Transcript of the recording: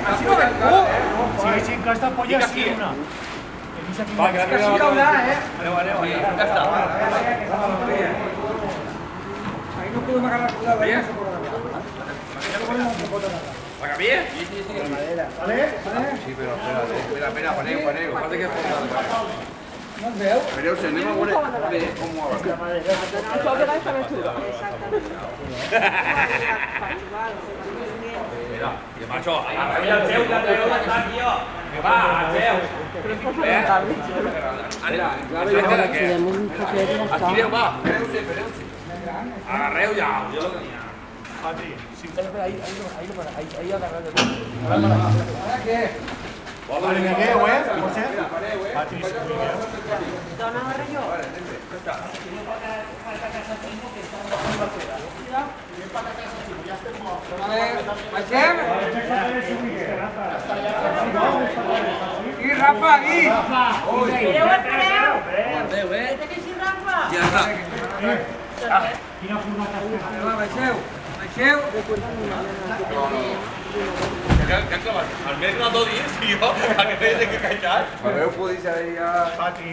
Así no ven tú. Sí, que està polla sí una. Va, que sí que haurà, Aneu, ja està. Ahí no podem agarrar la Bien. ¿Va ¿Va bien? ¿Vale? Sí, però espera, paneu. Falta que No es veu? Espereu, si anem a veure com ho avança. Això que vaig saber tu. Mira, i macho, mira el seu, la està aquí, jo. Que va, el seu. Estireu, va, espereu-se. Agarreu ja. Patri, sí. Ahí agarreu. Ara què? Vale, què, José? Patri, sí, Dona agarra jo. Baixem? I Rafa, aquí! Espereu. Guardeu, Que té si Rafa. Ja està. Quina formata has Va, baixeu. Baixeu. Què han clavat? Almenys no t'ho diguis, jo, que no he de que callar. Però podeu dir ja... Patri.